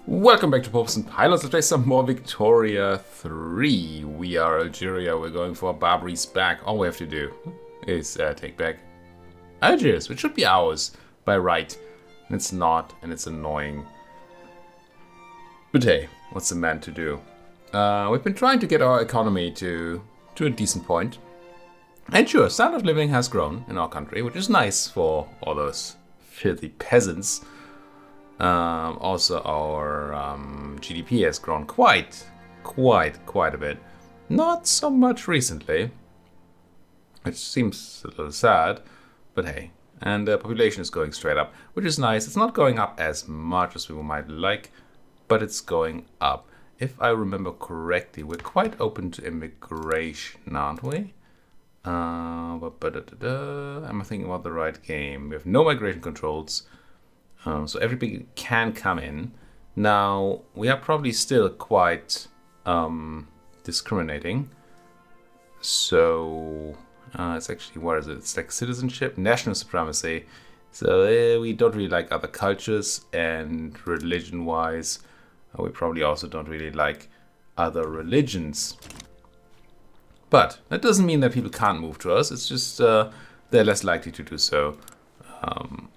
Welcome back to Popes and Pilots. Let's play some more Victoria 3. We are Algeria. We're going for Barbary's back. All we have to do is take back Algiers, which should be ours by right. And it's not, and it's annoying. But hey, what's a man to do? We've been trying to get our economy to a decent point. And sure, standard of living has grown in our country, which is nice for all those filthy peasants. Also, our GDP has grown quite a bit. Not so much recently, which seems a little sad, but hey. And the population is going straight up, which is nice. It's not going up as much as we might like, but it's going up. If I remember correctly, we're quite open to immigration, aren't we? Am I thinking about the right game? We have no migration controls. So everybody can come in. Now, we are probably still quite discriminating. So, it's actually, what is it? It's like citizenship, national supremacy. So we don't really like other cultures, and religion-wise, we probably also don't really like other religions. But that doesn't mean that people can't move to us. It's just they're less likely to do so.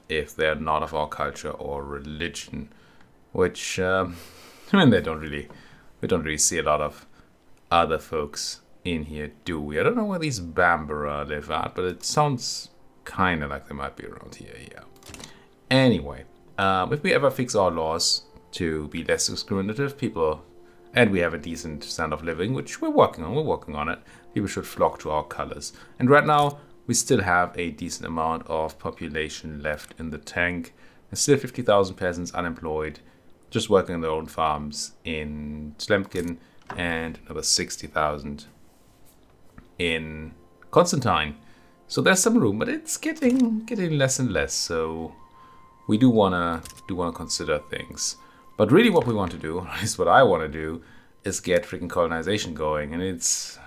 If they're not of our culture or religion, which I mean, we don't really see a lot of other folks in here, do we? I don't know where these Bambara live at, but it sounds kind of like they might be around here. Yeah. Anyway, if we ever fix our laws to be less discriminative, and we have a decent standard of living, which we're working on it. People should flock to our colors. And right now, we still have a decent amount of population left in the tank. There's still 50,000 peasants unemployed, just working on their own farms in Tlemcen, and another 60,000 in Constantine. So there's some room, but it's getting less and less. So we do wanna consider things. But really, what we want to do, or at least what I want to do, is get freaking colonization going, and it's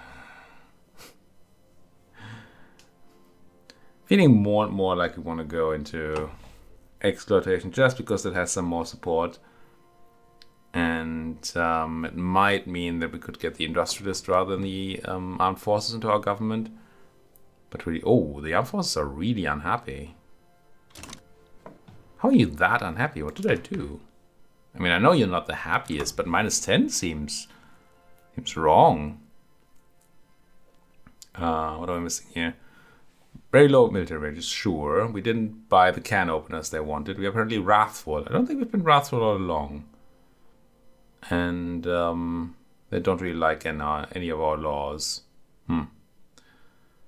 feeling more and more like we want to go into exploitation just because it has some more support. And it might mean that we could get the industrialists rather than the armed forces into our government. But really, the armed forces are really unhappy. How are you that unhappy? What did I do? I mean, I know you're not the happiest, but -10 seems wrong. What am I missing here? Very low military wages, sure. We didn't buy the can openers they wanted. We're apparently wrathful. I don't think we've been wrathful all along. And they don't really like any of our laws.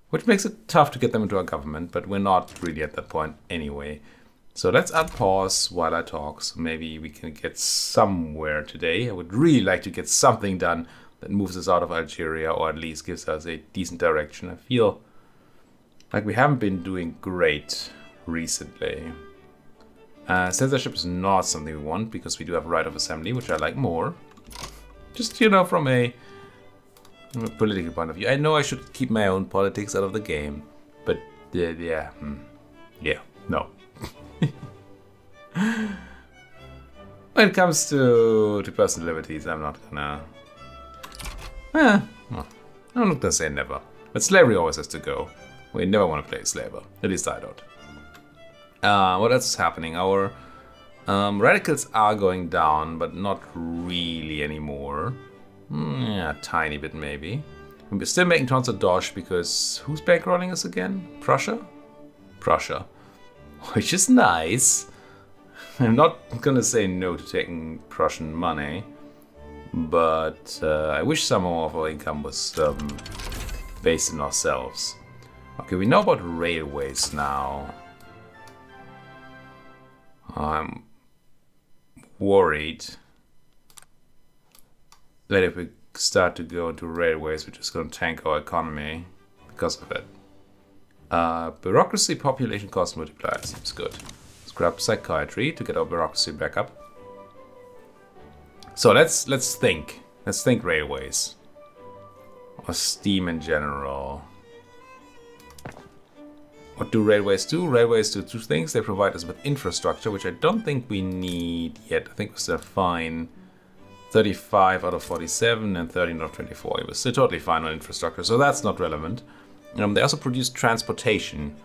Which makes it tough to get them into our government, but we're not really at that point anyway. So let's unpause while I talk, so maybe we can get somewhere today. I would really like to get something done that moves us out of Algeria, or at least gives us a decent direction. I feel like we haven't been doing great recently. Censorship is not something we want, because we do have right of assembly, which I like more. Just, from a political point of view. I know I should keep my own politics out of the game, but no. When it comes to personal liberties, I'm not gonna... I'm not gonna say never. But slavery always has to go. We never want to play a slaver. At least I don't. What else is happening? Our radicals are going down, but not really anymore. Yeah, a tiny bit maybe. We're still making tons of dosh because... Who's bankrolling us again? Prussia? Prussia. Which is nice. I'm not gonna say no to taking Prussian money, but I wish some more of our income was based on ourselves. Okay, we know about railways now. I'm worried that if we start to go into railways, we're just gonna tank our economy because of it. Bureaucracy, population, cost multiplier seems good. Let's grab psychiatry to get our bureaucracy back up. So let's think. Let's think railways. Or steam in general. What do railways do? Railways do two things. They provide us with infrastructure, which I don't think we need yet. I think we're still fine. 35 out of 47 and 13 out of 24. It was still totally fine on infrastructure, so that's not relevant. They also produce transportation,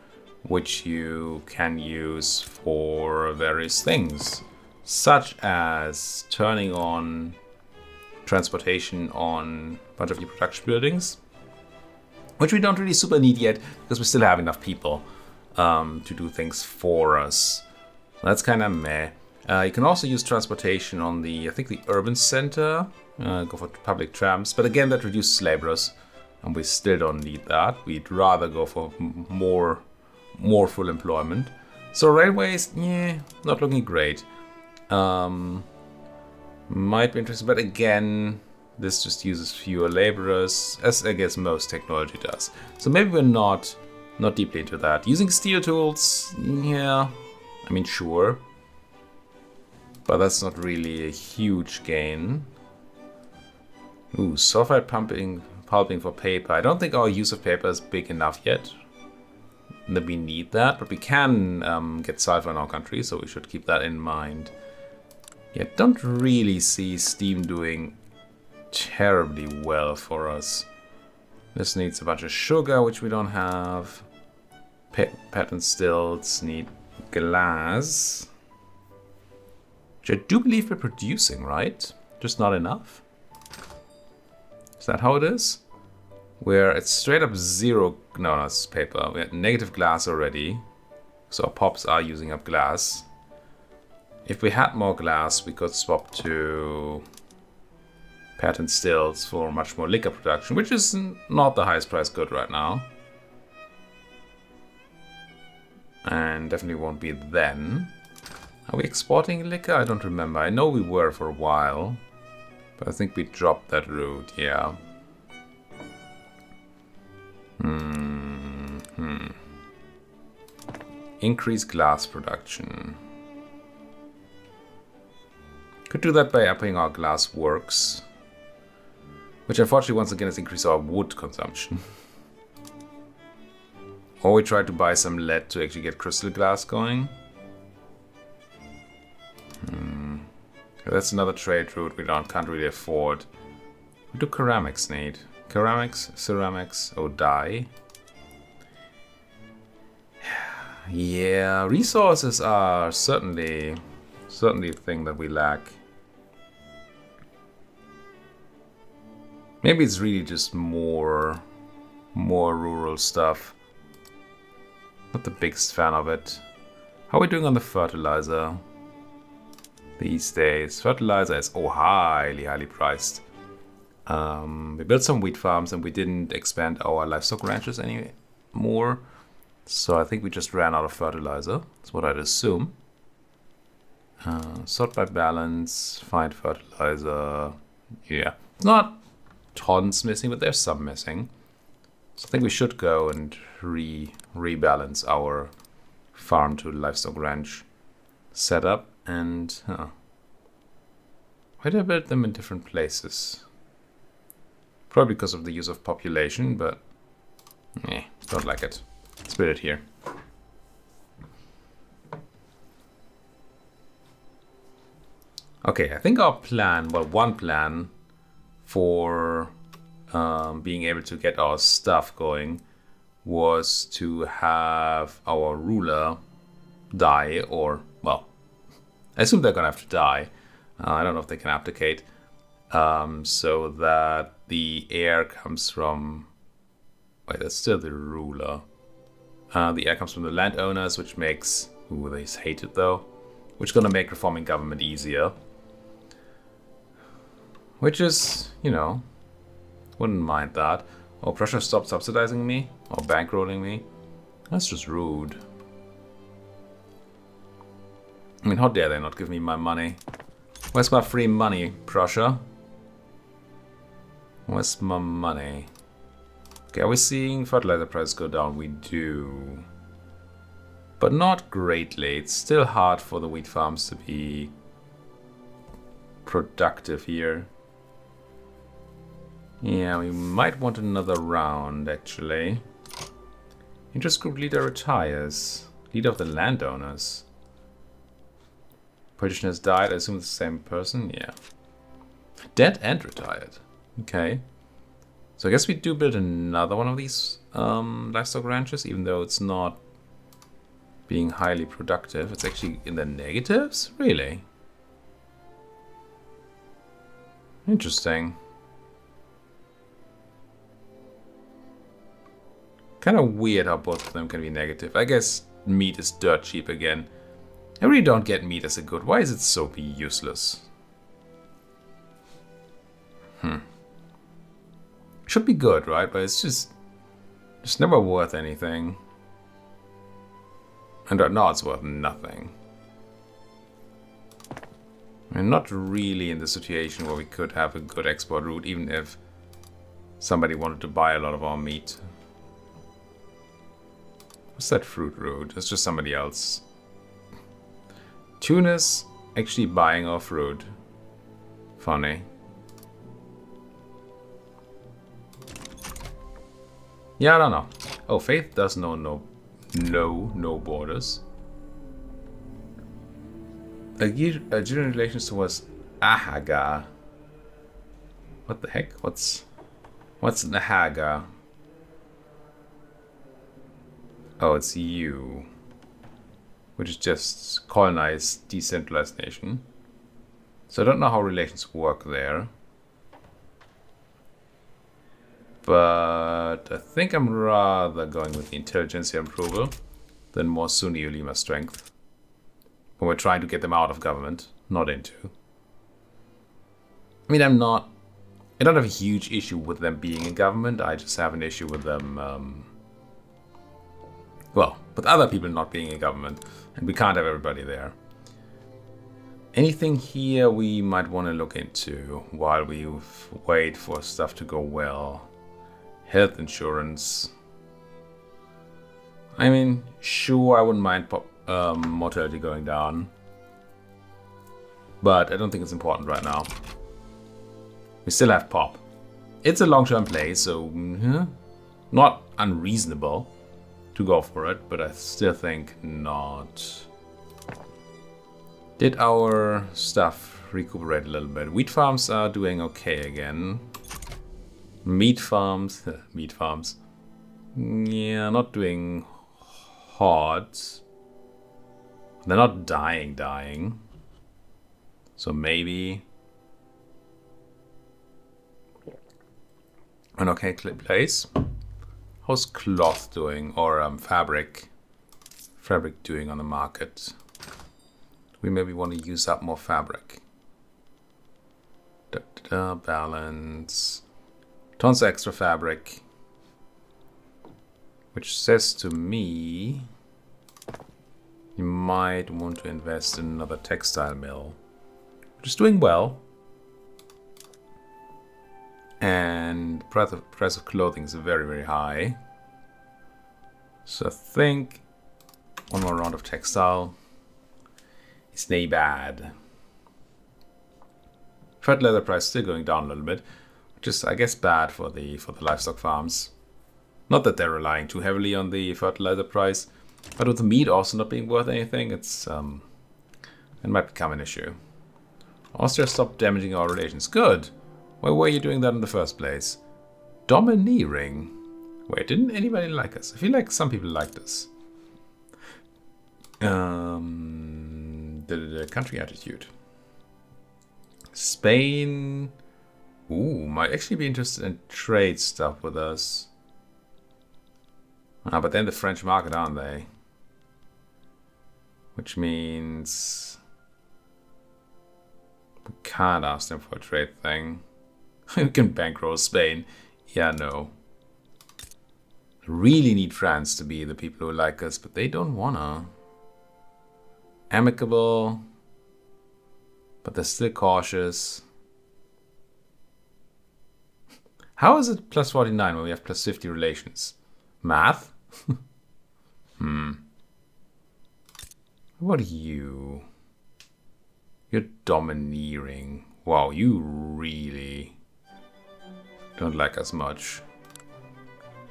which you can use for various things, such as turning on transportation on a bunch of your production buildings, which we don't really super need yet because we still have enough people to do things for us. So that's kind of meh. You can also use transportation on I think the urban center, go for public trams, but again that reduces laborers and we still don't need that. We'd rather go for more full employment. So railways, yeah, not looking great. Might be interesting, but again, this just uses fewer laborers, as I guess most technology does. So maybe we're not deeply into that. Using steel tools, yeah, I mean, sure. But that's not really a huge gain. Ooh, sulfide pulping for paper. I don't think our use of paper is big enough yet that we need that, but we can get sulfur in our country, so we should keep that in mind. Yeah, don't really see steam doing terribly well for us. This needs a bunch of sugar, which we don't have. Pattern stilts need glass, which I do believe we're producing, right? Just not enough. Is that how it is? Where it's straight up zero. No, it's paper. We had negative glass already, so our pops are using up glass. If we had more glass, we could swap to pattern stills for much more liquor production, which is not the highest price good right now. And definitely won't be then. Are we exporting liquor? I don't remember. I know we were for a while, but I think we dropped that route, yeah. Increase glass production. Could do that by upping our glass works, which unfortunately once again has increased our wood consumption. Or we try to buy some lead to actually get crystal glass going. That's another trade route we can't really afford. What do ceramics need? Ceramics, oh, dye. Yeah, resources are certainly a thing that we lack. Maybe it's really just more rural stuff. Not the biggest fan of it. How are we doing on the fertilizer these days? Fertilizer is highly priced. We built some wheat farms and we didn't expand our livestock ranches anymore. So I think we just ran out of fertilizer. That's what I'd assume. Sort by balance, find fertilizer. Yeah, it's not tons missing, but there's some missing. So I think we should go and rebalance our farm to livestock ranch setup. And why did I build them in different places? Probably because of the use of population, but don't like it. Let's build it here. Okay, I think our plan, one plan for being able to get our stuff going was to have our ruler die, or, well, I assume they're gonna have to die. I don't know if they can abdicate. So that the heir comes from... Wait, that's still the ruler. The heir comes from the landowners, which makes... Ooh, they's hated though. Which is gonna make reforming government easier. Which is, wouldn't mind that. Oh, Prussia stopped subsidizing me? Or bankrolling me? That's just rude. I mean, how dare they not give me my money? Where's my free money, Prussia? Where's my money? Okay, are we seeing fertilizer prices go down? We do. But not greatly. It's still hard for the wheat farms to be productive here. Yeah, we might want another round, actually. Interest group leader retires. Leader of the landowners. Politician has died. I assume it's the same person. Yeah. Dead and retired. Okay. So I guess we do build another one of these livestock ranches, even though it's not being highly productive. It's actually in the negatives? Really? Interesting. Kind of weird how both of them can be negative. I guess meat is dirt cheap again. I really don't get meat as a good. Why is it so useless? Should be good, right? But it's just never worth anything. And right now it's worth nothing. We're not really in the situation where we could have a good export route, even if somebody wanted to buy a lot of our meat. What's that fruit route? It's just somebody else. Tunis actually buying our fruit. Funny. Yeah, I don't know. Oh, Faith does know no borders. Algerian relations towards Ahaga. What the heck? What's Ahaga? Oh, it's you. Which is just colonized, decentralized nation. So I don't know how relations work there. But I think I'm rather going with the intelligentsia approval than more Sunni ulema strength. When we're trying to get them out of government, not into. I mean, I don't have a huge issue with them being in government. I just have an issue with them, well, with other people not being in government. And we can't have everybody there. Anything here we might want to look into while we wait for stuff to go well. Health insurance. I mean, sure, I wouldn't mind mortality going down. But I don't think it's important right now. We still have pop. It's a long-term play, so not unreasonable to go for it, but I still think not. Did our stuff recuperate a little bit? Wheat farms are doing okay again. Meat farms, yeah, not doing hot. They're not dying. So maybe an okay place. How's cloth doing, or fabric doing on the market? We maybe want to use up more fabric. Balance. Tons of extra fabric. Which says to me you might want to invest in another textile mill. Which is doing well. And the price of clothing is very, very high. So I think one more round of textile is not bad. Fertilizer price still going down a little bit, which is, I guess, bad for the livestock farms. Not that they're relying too heavily on the fertilizer price, but with the meat also not being worth anything, it might become an issue. Austria stopped damaging our relations. Good. Why were you doing that in the first place? Domineering. Wait, didn't anybody like us? I feel like some people liked us. The country attitude. Spain. Ooh, might actually be interested in trade stuff with us. But then the French market, aren't they? Which means we can't ask them for a trade thing. We can bankroll Spain. Yeah, no. Really need France to be the people who like us, but they don't wanna. Amicable, but they're still cautious. How is it plus 49 when we have plus 50 relations? Math? What are you? You're domineering. Wow, you really don't like us much.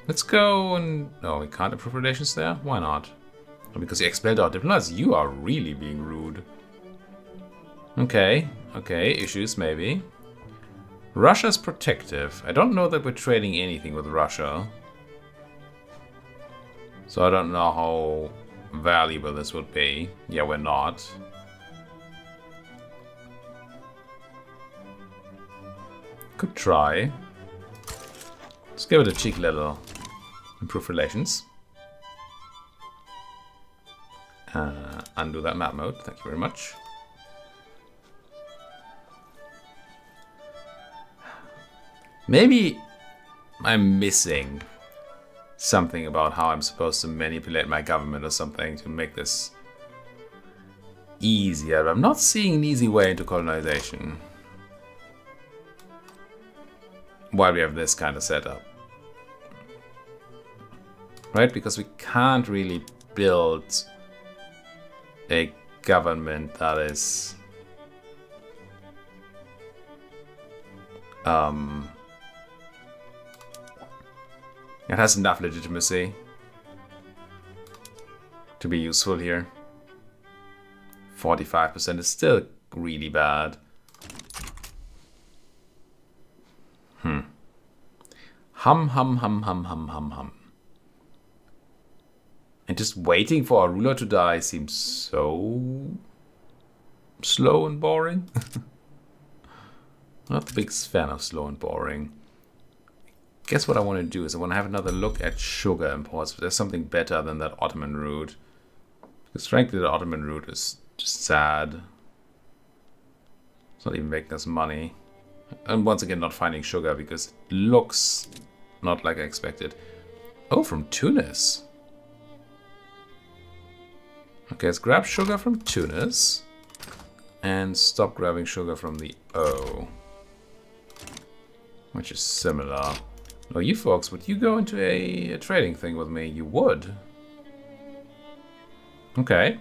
Let's go and... No, we can't improve relations there? Why not? Because you expelled our diplomats? You are really being rude. Okay, okay, issues maybe. Russia's protective. I don't know that we're trading anything with Russia. So I don't know how valuable this would be. Yeah, we're not. Could try. Let's give it a cheeky little improve relations. Undo that map mode. Thank you very much. Maybe I'm missing something about how I'm supposed to manipulate my government or something to make this easier. But I'm not seeing an easy way into colonization while we have this kind of setup. Right? Because we can't really build a government that is it has enough legitimacy to be useful here. 45% is still really bad. Hum, hum, hum, hum, hum, hum, hum. And just waiting for a ruler to die seems so slow and boring. Not the biggest fan of slow and boring. Guess what I want to do is I want to have another look at sugar imports. But there's something better than that Ottoman route. Because frankly, the Ottoman route is just sad. It's not even making us money. And once again, not finding sugar because it looks not like I expected. Oh, from Tunis. Okay, let's grab sugar from Tunis. And stop grabbing sugar from the O. Which is similar. Oh, you folks, would you go into a trading thing with me? You would. Okay.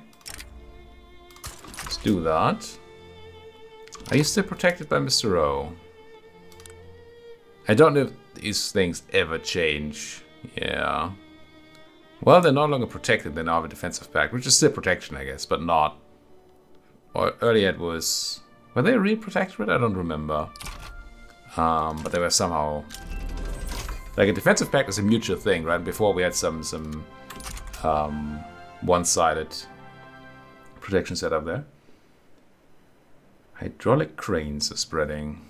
Let's do that. Are you still protected by Mr. O? I don't know if these things ever change. Yeah. Well, they're no longer protected. They now have a defensive pact, which is still protection, I guess, but not. Or earlier it was... Were they really protectorate? I don't remember. But they were somehow... Like a defensive pact is a mutual thing, right? Before we had some one-sided protection set up there. Hydraulic cranes are spreading.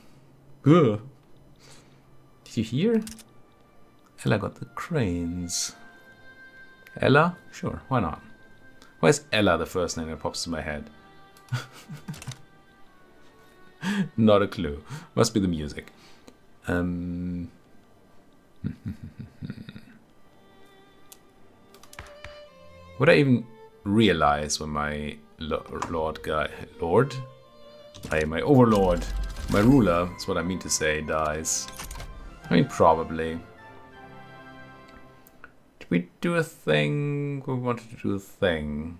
Ugh. Did you hear? Ella got the cranes. Ella? Sure, why not? Why is Ella the first name that pops to my head? Not a clue. Must be the music. Would I even realize when my my overlord, my ruler, that's what I mean to say, dies? I mean, probably. Did we do a thing? We wanted to do a thing.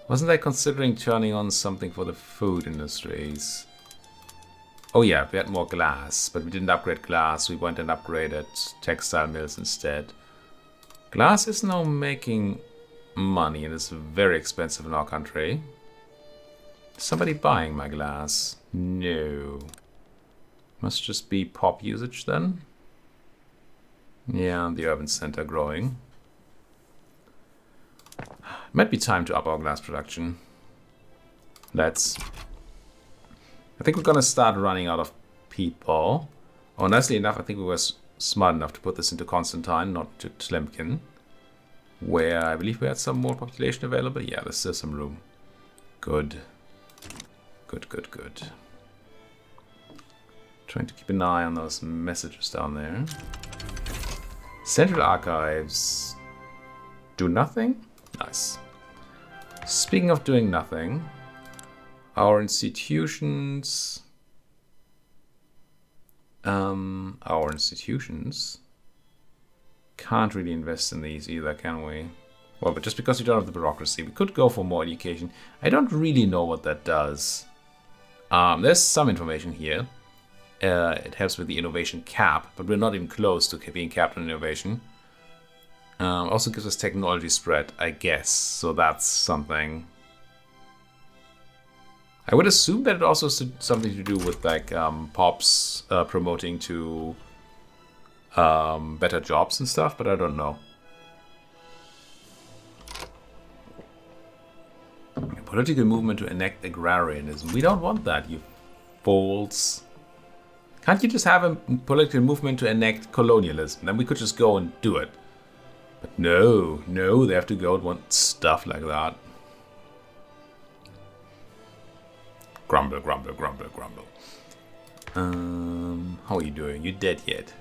Wasn't I considering turning on something for the food industries? Oh yeah, we had more glass, but we didn't upgrade glass. We went and upgraded textile mills instead. Glass is now making money and it's very expensive in our country. Is somebody buying my glass? No. Must just be pop usage then. Yeah, the urban center growing. Might be time to up our glass production. Let's. I think we're gonna start running out of people. Oh, nicely enough, I think we were smart enough to put this into Constantine, not to Tlemkin. Where I believe we had some more population available. Yeah, there's still some room. Good. Good, good, good. Trying to keep an eye on those messages down there. Central Archives. Do nothing? Nice. Speaking of doing nothing, our institutions can't really invest in these either, can we? Well, but just because we don't have the bureaucracy, we could go for more education. I don't really know what that does. There's some information here. It helps with the innovation cap, but we're not even close to being capped on innovation. Also gives us technology spread, I guess, so that's something. I would assume that it also has something to do with like pops promoting to better jobs and stuff, but I don't know. Political movement to enact agrarianism. We don't want that, you fools. Can't you just have a political movement to enact colonialism? Then we could just go and do it. But no, they have to go and want stuff like that. Grumble, grumble, grumble, grumble. How are you doing? You dead yet?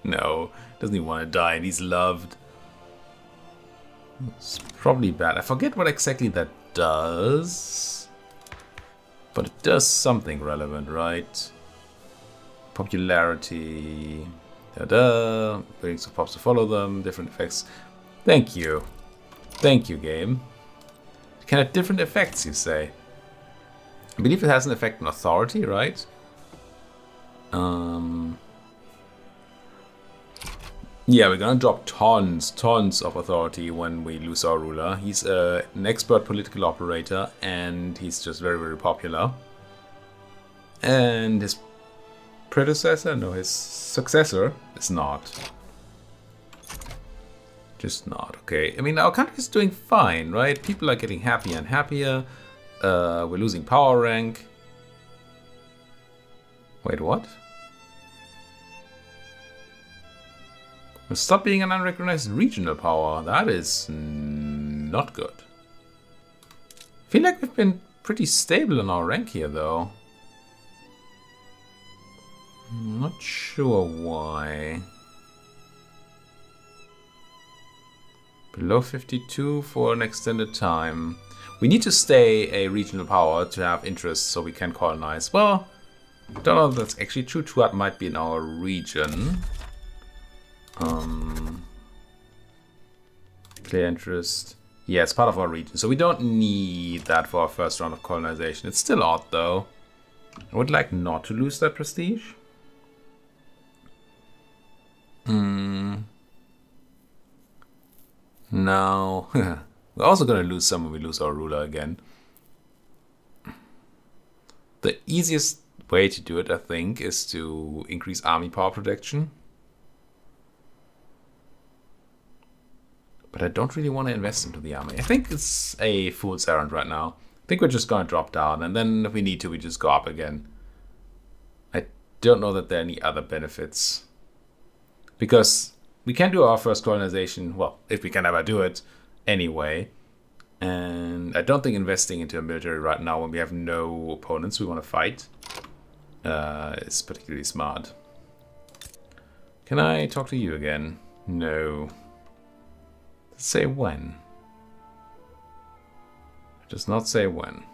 No, doesn't he want to die and he's loved? It's probably bad. I forget what exactly that does. But it does something relevant, right? Popularity. Da-da. Brings the pops to follow them. Different effects. Thank you. Thank you, game. It can have different effects, you say. I believe it has an effect on authority, right? Yeah, we're gonna drop tons of authority when we lose our ruler. He's an expert political operator, and he's just very, very popular. And his predecessor, no, his successor is not. Just not, okay. I mean, our country's doing fine, right? People are getting happier and happier. We're losing power rank. Wait, what? Stop being an unrecognized regional power. That is not good. I feel like we've been pretty stable in our rank here, though. I'm not sure why. Below 52 for an extended time. We need to stay a regional power to have interest so we can colonize. Well, I don't know if that's actually true. Tuat might be in our region. Clear interest. Yeah, it's part of our region. So we don't need that for our first round of colonization. It's still odd, though. I would like not to lose that prestige. No. We're also going to lose some when we lose our ruler again. The easiest way to do it, I think, is to increase army power protection. But I don't really want to invest into the army. I think it's a fool's errand right now. I think we're just going to drop down, and then if we need to, we just go up again. I don't know that there are any other benefits. Because we can do our first colonization, well, if we can ever do it, anyway. And I don't think investing into a military right now when we have no opponents we want to fight is particularly smart. Can I talk to you again? No. Say when. It does not say when.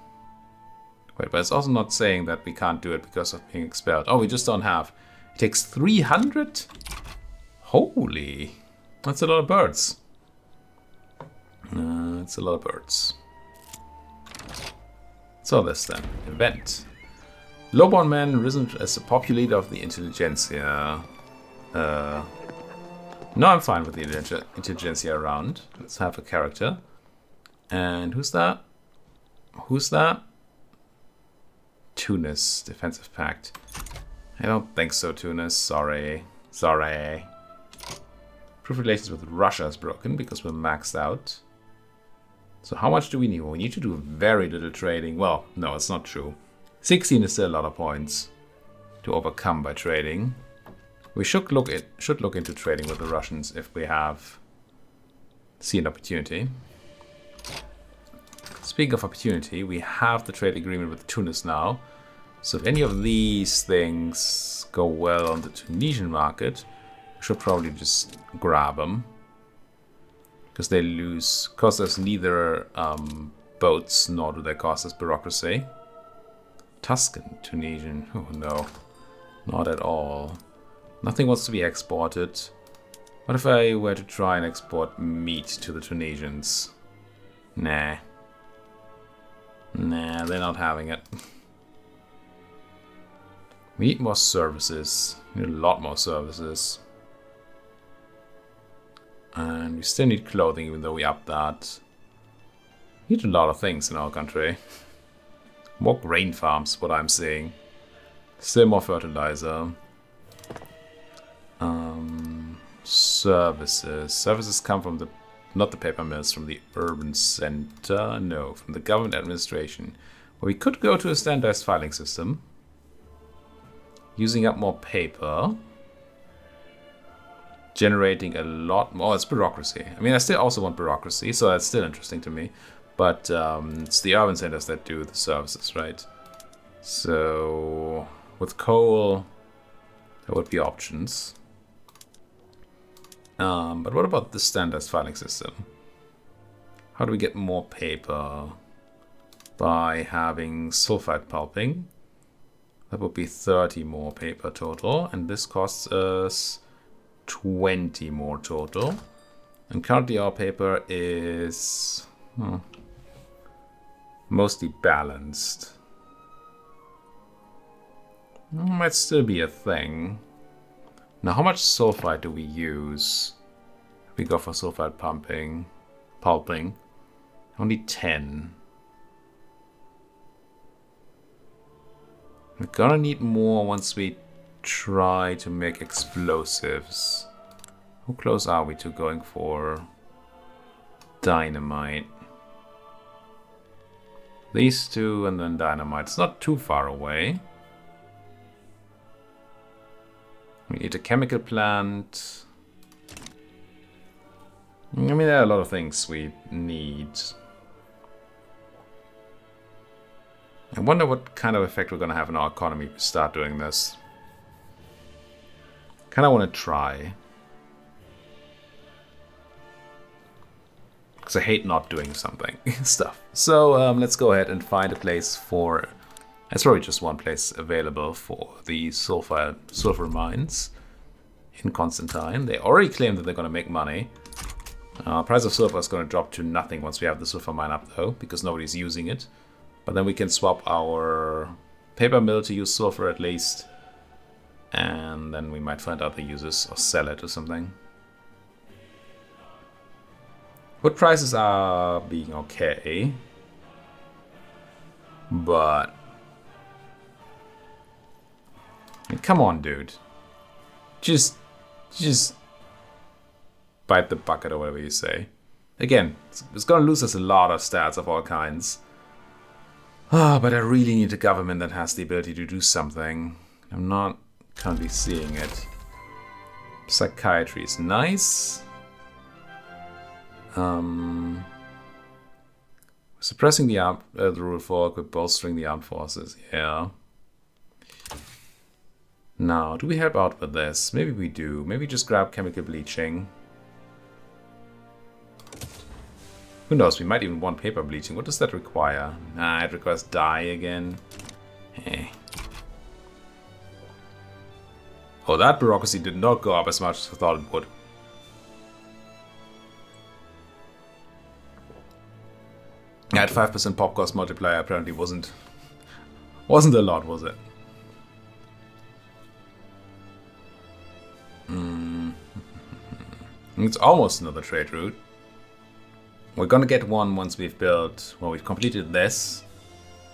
Wait, but it's also not saying that we can't do it because of being expelled. Oh, we just don't have. It takes 300? Holy. That's a lot of birds. It's a lot of birds. So this then. Event. Lowborn man risen as a popular leader of the intelligentsia. No, I'm fine with the intelligentsia around. Let's have a character. And who's that? Who's that? Tunis, defensive pact. I don't think so, Tunis. Sorry. Sorry. Proof relations with Russia is broken because we're maxed out. So how much do we need? Well, we need to do very little trading. Well, no, it's not true. 16 is still a lot of points to overcome by trading. We should look into trading with the Russians if we see an opportunity. Speaking of opportunity, we have the trade agreement with Tunis now. So if any of these things go well on the Tunisian market, we should probably just grab them. Because they cost us neither boats nor do they cost us bureaucracy. Tuscan, Tunisian, oh no, not at all. Nothing wants to be exported. What if I were to try and export meat to the Tunisians? Nah. Nah, they're not having it. We need more services. We need a lot more services. And we still need clothing, even though we upped that. We need a lot of things in our country. More grain farms, what I'm seeing. Still more fertilizer. Services. Services come from the, not the paper mills, from the urban center. No, from the government administration. Well, we could go to a standardized filing system. Using up more paper. Generating a lot more. Oh, it's bureaucracy. I mean, I still also want bureaucracy, so that's still interesting to me. But it's the urban centers that do the services, right? So with coal, there would be options. But what about the standardized filing system? How do we get more paper? By having sulfide pulping. That would be 30 more paper total. And this costs us 20 more total. And currently our paper is mostly balanced. Might still be a thing. Now, how much sulfide do we use? We go for sulfide pulping. Only 10. We're gonna need more once we try to make explosives. How close are we to going for dynamite? These two and then dynamite. It's not too far away. We need a chemical plant. I mean, there are a lot of things we need. I wonder what kind of effect we're going to have on our economy if we start doing this. Kind of want to try. Because I hate not doing something. Stuff. So let's go ahead and find a place for... There's probably just one place available for the sulfur mines in Constantine. They already claim that they're going to make money. Price of sulfur is going to drop to nothing once we have the sulfur mine up, though, because nobody's using it. But then we can swap our paper mill to use sulfur at least. And then we might find other uses or sell it or something. Wood prices are being okay. But... come on, dude. Just bite the bucket or whatever you say. Again, it's gonna lose us a lot of stats of all kinds. But I really need a government that has the ability to do something. I'm not currently seeing it. Psychiatry is nice. Suppressing the rule folk with bolstering the armed forces. Yeah. Now, do we help out with this? Maybe we do. Maybe just grab chemical bleaching. Who knows? We might even want paper bleaching. What does that require? Nah, it requires dye again. Eh. Oh, that bureaucracy did not go up as much as I thought it would. That 5% pop cost multiplier apparently wasn't a lot, was it? It's almost another trade route. We're gonna get one once we've built, well, we've completed this,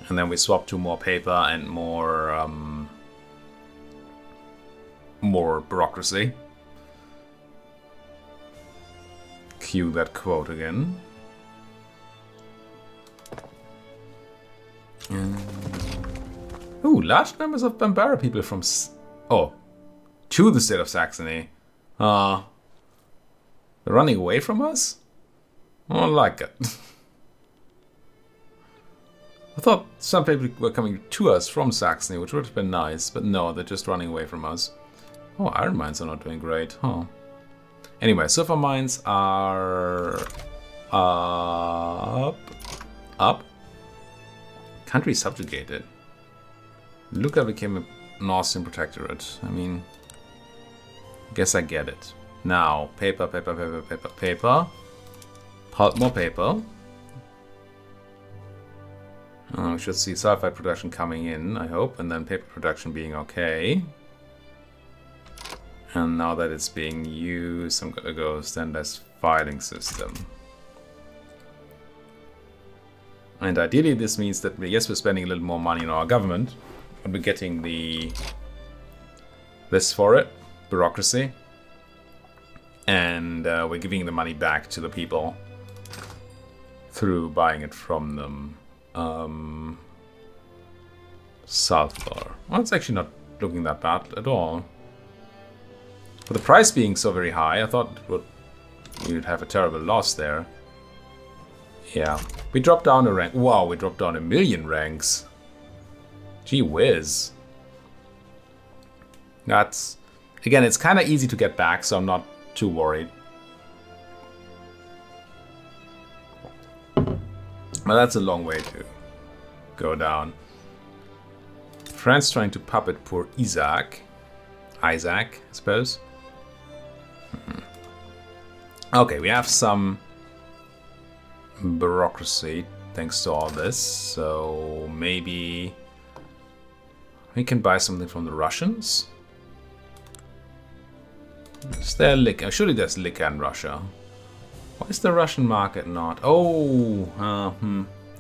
and then we swap to more paper and more bureaucracy. Cue that quote again. Ooh, large numbers of Barbary people from to the state of Saxony. They're running away from us? I don't like it. I thought some people were coming to us from Saxony, which would have been nice, but no, they're just running away from us. Oh, iron mines are not doing great, huh? Anyway, sulfur mines are up. Country subjugated. Lucca became an Austrian protectorate. I mean, guess I get it. Now, paper. Pulp more paper. We should see sulfide production coming in, I hope, and then paper production being okay. And now that it's being used, I'm gonna go standardized filing system. And ideally this means that, yes, we're spending a little more money on our government, but we're getting this for it, bureaucracy. And we're giving the money back to the people through buying it from them. Sulfur. Well, it's actually not looking that bad at all. For the price being so very high, I thought we'd have a terrible loss there. Yeah. We dropped down a rank. Wow, we dropped down 1,000,000 ranks. Gee whiz. That's... Again, it's kind of easy to get back, so I'm not too worried. But that's a long way to go down. France trying to puppet poor Isaac, I suppose. Okay, we have some bureaucracy thanks to all this, so maybe we can buy something from the Russians. Is there liquor? Surely there's liquor in Russia. Why is the Russian market not? Oh,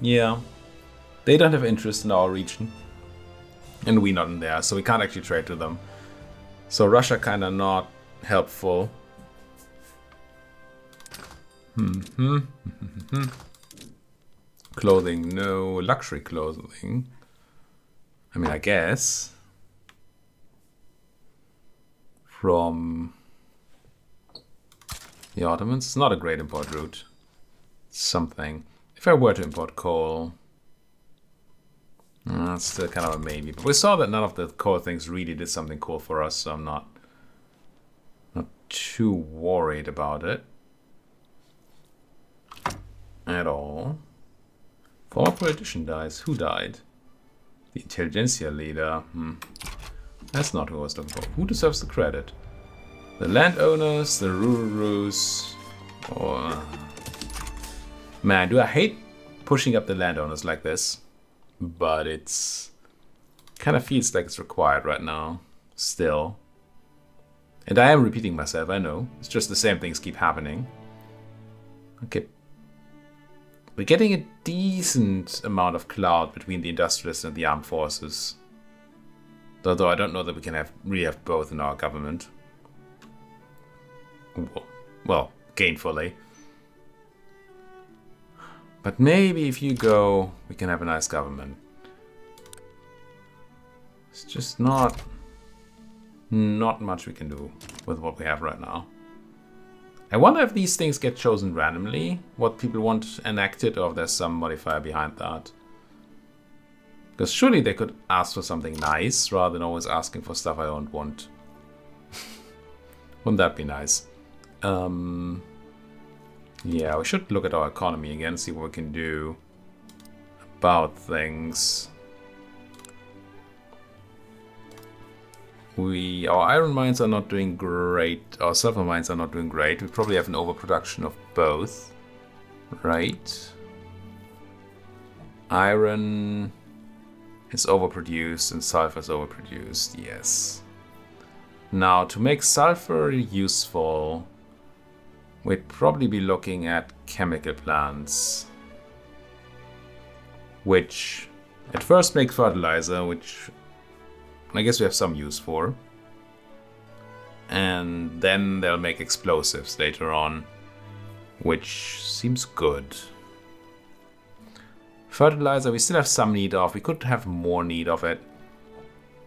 yeah. They don't have interest in our region. And we not in there, so we can't actually trade to them. So Russia kind of not helpful. Clothing, no. Luxury clothing. I mean, I guess. From the Ottomans. It's not a great import route. Something. If I were to import coal, that's still kind of a maybe. But we saw that none of the coal things really did something cool for us, so I'm not too worried about it at all. Former politician dies. Who died? The intelligentsia leader. That's not who I was looking for. Who deserves the credit? The landowners, the rurus, or... Man, do I hate pushing up the landowners like this. But it's... kind of feels like it's required right now. Still. And I am repeating myself, I know. It's just the same things keep happening. Okay. We're getting a decent amount of clout between the industrialists and the armed forces. Although I don't know that we can really have both in our government. Well, gainfully. But maybe if you go, we can have a nice government. It's just not much we can do with what we have right now. I wonder if these things get chosen randomly, what people want enacted, or if there's some modifier behind that. Because surely they could ask for something nice, rather than always asking for stuff I don't want. Wouldn't that be nice? Yeah, we should look at our economy again, see what we can do about things. Our iron mines are not doing great, our silver mines are not doing great. We probably have an overproduction of both, right? Iron is overproduced and sulfur is overproduced, yes. Now, to make sulfur useful, we'd probably be looking at chemical plants, which at first make fertilizer, which I guess we have some use for. And then they'll make explosives later on, which seems good. Fertilizer, we still have some need of. We could have more need of it,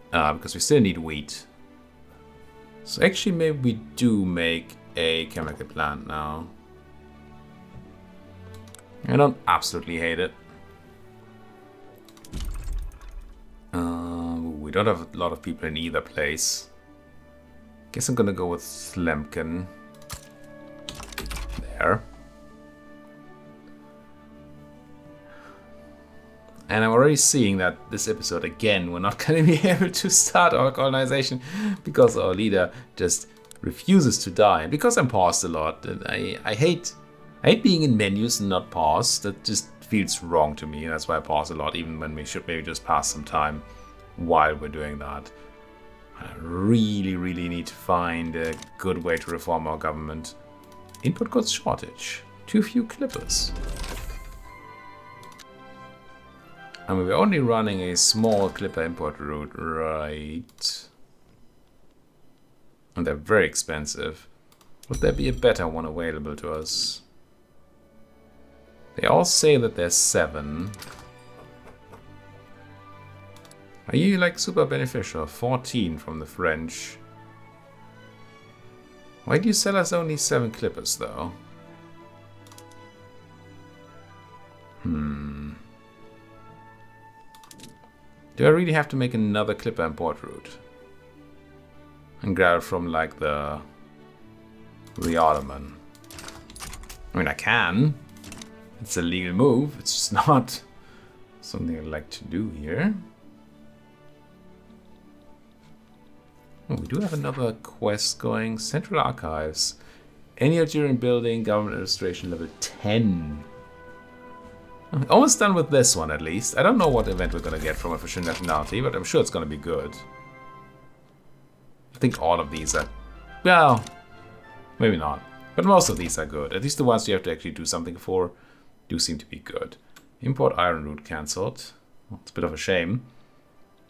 because we still need wheat. So actually maybe we do make a chemical plant now. I don't absolutely hate it. We don't have a lot of people in either place. Guess I'm gonna go with Slemken. There. And I'm already seeing that this episode, again, we're not gonna be able to start our colonization because our leader just refuses to die. And because I'm paused a lot, and I hate being in menus and not paused. That just feels wrong to me. That's why I pause a lot, even when we should maybe just pass some time while we're doing that. I really, really need to find a good way to reform our government. Input goods shortage. Too few clippers. I mean, we're only running a small clipper import route, right? And they're very expensive. Would there be a better one available to us? They all say that there's 7. Are you like super beneficial? 14 from the French. Why do you sell us only 7 clippers though? Do I really have to make another clipper import route? And grab it from like the Ottoman? I mean, I can. It's a legal move. It's just not something I'd like to do here. Oh, we do have another quest going. Central Archives. Any Algerian building, government administration level 10. Almost done with this one at least. I don't know what event we're going to get from official nationality, but I'm sure it's going to be good. I think all of these are... well, maybe not. But most of these are good. At least the ones you have to actually do something for do seem to be good. Import iron route cancelled. Well, it's a bit of a shame,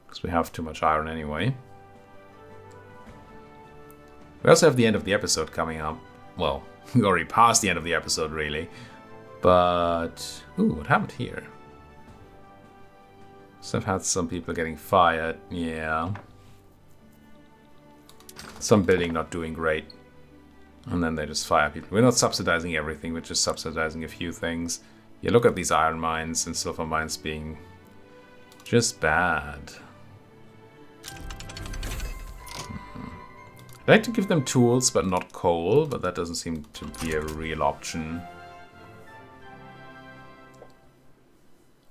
because we have too much iron anyway. We also have the end of the episode coming up. Well, we already passed the end of the episode, really. But... ooh, what happened here? So I've had some people getting fired. Yeah. Some building not doing great. And then they just fire people. We're not subsidizing everything, we're just subsidizing a few things. Yeah, look at these iron mines and silver mines being just bad. I'd like to give them tools, but not coal, but that doesn't seem to be a real option.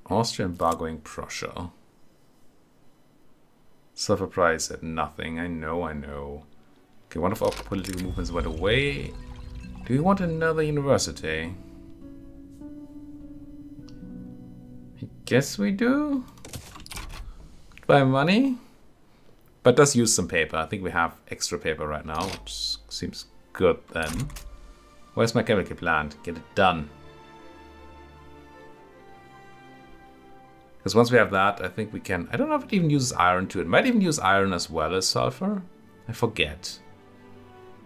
Austria embargoing Prussia. Silver price at nothing. I know. Okay, one of our political movements went away. Do we want another university? I guess we do. Buy money. But does use some paper. I think we have extra paper right now, which seems good then. Where's my chemical plant? Get it done. Because once we have that, I think we can... I don't know if it even uses iron too. It might even use iron as well as sulfur. I forget.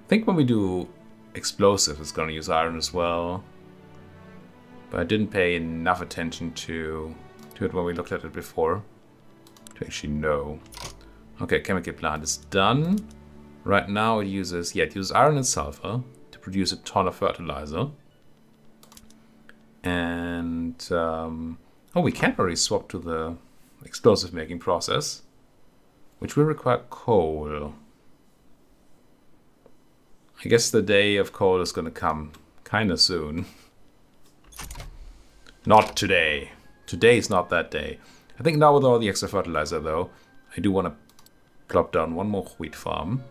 I think when we do explosives, it's going to use iron as well. But I didn't pay enough attention to it when we looked at it before to actually know. Okay, chemical plant is done. Right now it uses... yeah, it uses iron and sulfur to produce a ton of fertilizer. And... oh, we can already swap to the explosive making process, which will require coal. I guess the day of coal is going to come kind of soon. Not today. Today is not that day. I think now with all the extra fertilizer, though, I do want to plop down one more wheat farm.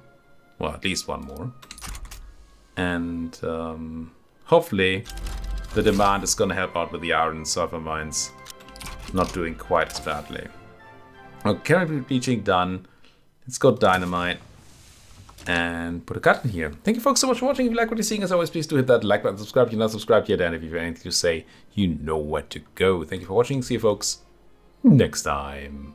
Well, at least one more. And hopefully the demand is going to help out with the iron and sulfur mines. Not doing quite as badly. Okay, chemical bleaching done. Let's go dynamite and put a cut in here. Thank you folks so much for watching. If you like what you're seeing, as always, please do hit that like button, subscribe if you're not subscribed yet, and if you have anything to say, you know where to go. Thank you for watching. See you folks next time.